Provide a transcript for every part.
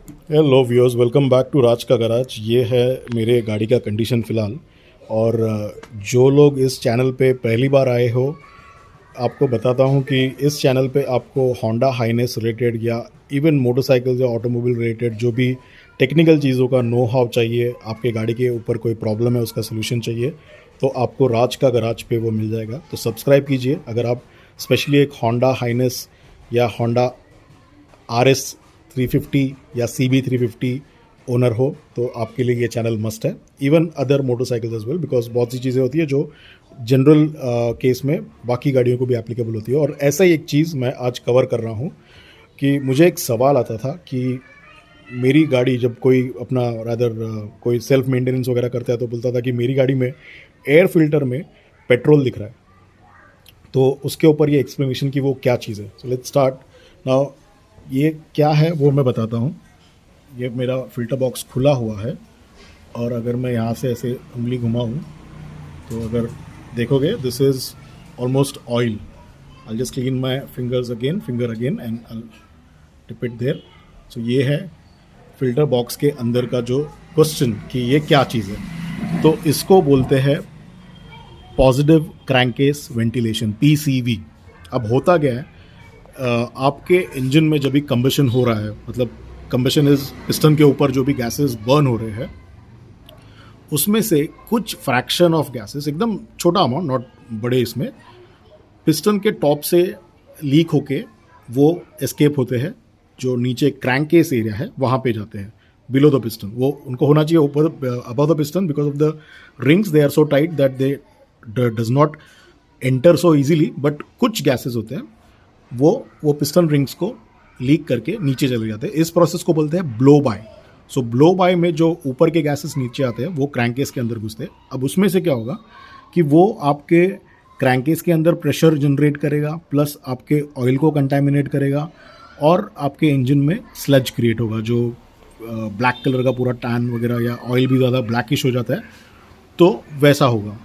Hello viewers, welcome back to Raj का garage. ये है मेरे गाड़ी का कंडीशन फ़िलहाल। और जो लोग इस चैनल पे पहली बार आए हो, आपको बताता हूँ कि इस चैनल पे आपको होंडा हाइनेस रिलेटेड या इवन मोटरसाइकिल या ऑटोमोबाइल रिलेटेड जो भी टेक्निकल चीज़ों का नो हाउ चाहिए, आपके गाड़ी के ऊपर कोई प्रॉब्लम है उसका सोल्यूशन चाहिए, तो आपको राज का गराज पे वो मिल जाएगा। तो सब्सक्राइब कीजिए अगर आप स्पेशली एक होंडा हाइनेस या होंडा RS 350 या CB 350 ओनर हो, तो आपके लिए ये चैनल मस्ट है। Even other motorcycles as well, because बहुत सी चीज़ें होती है जो जनरल केस में बाकी गाड़ियों को भी एप्लीकेबल होती है। और ऐसा ही एक चीज़ मैं आज कवर कर रहा हूँ कि मुझे एक सवाल आता था कि मेरी गाड़ी जब कोई अपना रादर कोई सेल्फ मेंटेनेंस वगैरह करता है तो बोलता था कि मेरी गाड़ी में एयर फिल्टर में पेट्रोल दिख रहा है। तो उसके ऊपर ये एक्सप्लेनेशन कि वो क्या चीज़ है। So let's start now. ये क्या है वो मैं बताता हूँ। ये मेरा फ़िल्टर बॉक्स खुला हुआ है, और अगर मैं यहाँ से ऐसे उंगली घुमाऊँ तो अगर देखोगे, this is almost oil. I just clean my finger again and I tip it there. So ये है फ़िल्टर बॉक्स के अंदर का जो क्वेश्चन कि ये क्या चीज़ है, तो इसको बोलते हैं पॉजिटिव क्रैंकेस वेंटिलेशन, PCV। अब होता क्या है, आपके इंजन में जब भी कंबशन हो रहा है, मतलब कंबशन इज पिस्टन के ऊपर जो भी गैसेस बर्न हो रहे हैं, उसमें से कुछ फ्रैक्शन ऑफ गैसेस, एकदम छोटा अमाउंट, नॉट बड़े, इसमें पिस्टन के टॉप से लीक होके वो एस्केप होते हैं, जो नीचे क्रैंकेस एरिया है वहाँ पे जाते हैं बिलो द पिस्टन। वो उनको होना चाहिए ऊपर above the piston, because of the rings they are so tight that they does not enter so easily. But कुछ गैसेस होते हैं वो पिस्टन रिंग्स को लीक करके नीचे चले जाते हैं। इस प्रोसेस को बोलते हैं ब्लो बाय। सो ब्लो बाय में जो ऊपर के गैसेस नीचे आते हैं वो क्रैंकेस के अंदर घुसते हैं। अब उसमें से क्या होगा कि वो आपके क्रैंकेस के अंदर प्रेशर जनरेट करेगा, प्लस आपके ऑयल को कंटामिनेट करेगा, और आपके इंजन में स्लज क्रिएट होगा, जो ब्लैक कलर का पूरा टैन वगैरह, या ऑयल भी ज़्यादा ब्लैकिश हो जाता है, तो वैसा होगा।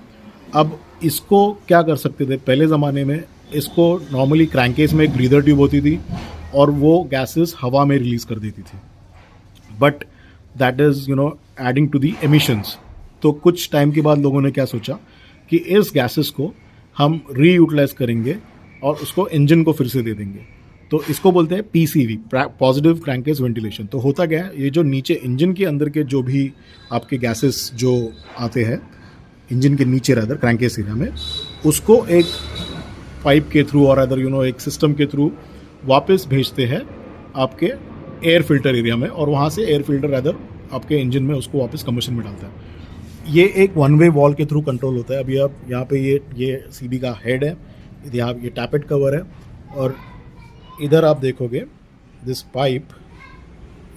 अब इसको क्या कर सकते थे पहले ज़माने में, इसको नॉर्मली क्रैंकेस में एक ब्रीदर ट्यूब होती थी और वो गैसेस हवा में रिलीज़ कर देती थी, but that is adding to the emissions. तो कुछ टाइम के बाद लोगों ने क्या सोचा कि इस गैसेस को हम रीयूटिलाइज करेंगे और उसको इंजन को फिर से दे देंगे। तो इसको बोलते हैं PCV, पॉजिटिव क्रैंकेस वेंटिलेशन। तो होता क्या है, ये जो नीचे इंजन के अंदर के जो भी आपके गैसेस जो आते हैं इंजन के नीचे रादर क्रैंकेस एरिया में, उसको एक पाइप के थ्रू और अदर एक सिस्टम के थ्रू वापस भेजते हैं आपके एयर फिल्टर एरिया में, और वहाँ से एयर फिल्टर रादर आपके इंजन में उसको वापस कंबशन में डालता है। ये एक वन वे वॉल के थ्रू कंट्रोल होता है। अभी आप यहाँ पे ये CB का हेड है, यहाँ ये टैपेट कवर है, और इधर आप देखोगे दिस पाइप,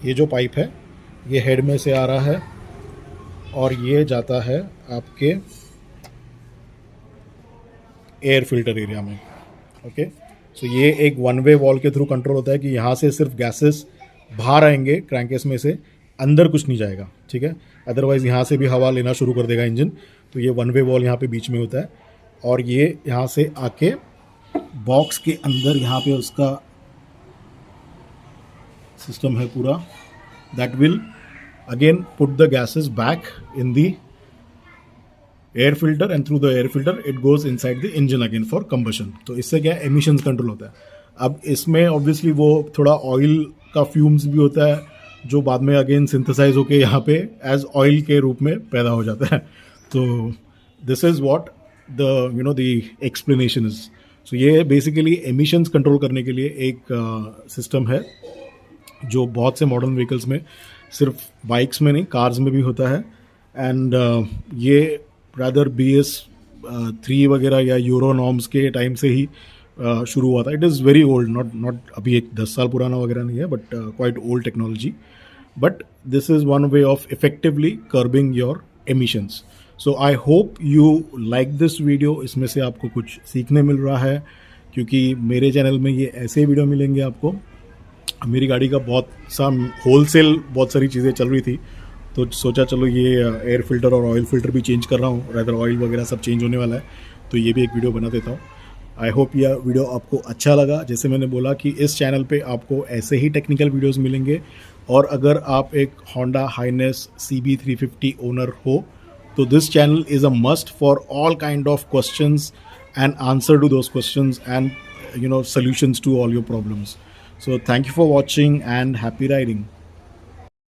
ये जो पाइप है ये हेड में से आ रहा है और ये जाता है आपके एयर फिल्टर एरिया में। ओके, सो ये एक वन वे वॉल के थ्रू कंट्रोल होता है कि यहाँ से सिर्फ गैसेस बाहर आएंगे क्रैंकेस में से, अंदर कुछ नहीं जाएगा, ठीक है। अदरवाइज़ यहाँ से भी हवा लेना शुरू कर देगा इंजन। तो ये वन वे वॉल यहाँ पे बीच में होता है, और ये यहाँ से आके बॉक्स के अंदर यहाँ पे उसका सिस्टम है पूरा, that will again put the gases back in the air filter, and through the air filter it goes inside the engine again for combustion. तो इससे क्या है, एमिशंस कंट्रोल होता है। अब इसमें ऑब्वियसली वो थोड़ा ऑयल का फ्यूम्स भी होता है, जो बाद में अगेन सिंथेसाइज होके यहाँ पे एज ऑयल के रूप में पैदा हो जाता है। तो this is what the the explanation is. So ये बेसिकली एमिशंस कंट्रोल करने के लिए एक सिस्टम है, जो बहुत से मॉडर्न व्हीकल्स में, सिर्फ बाइक्स में नहीं कार्स में भी होता है। एंड ये रादर BS3 वगैरह या यूरो नॉर्म्स के टाइम से ही शुरू हुआ था। It is very old, not अभी एक 10 साल पुराना वगैरह नहीं है, but quite old technology. But this is one way of effectively curbing your emissions. So I hope you like this video. इसमें से आपको कुछ सीखने मिल रहा है, क्योंकि मेरे चैनल में ये ऐसे वीडियो मिलेंगे आपको। मेरी गाड़ी का बहुत सारी चीज़ें चल रही थी, तो सोचा चलो ये एयर फिल्टर और ऑयल फिल्टर भी चेंज कर रहा हूँ, रादर ऑयल वगैरह सब चेंज होने वाला है, तो ये भी एक वीडियो बना देता हूँ। आई होप यह वीडियो आपको अच्छा लगा। जैसे मैंने बोला कि इस चैनल पे आपको ऐसे ही टेक्निकल वीडियोस मिलेंगे, और अगर आप एक Honda Highness CB350 ओनर हो, तो this channel is a must for all kind of questions and answer to those questions, and solutions to all your problems. So thank you for watching and happy riding.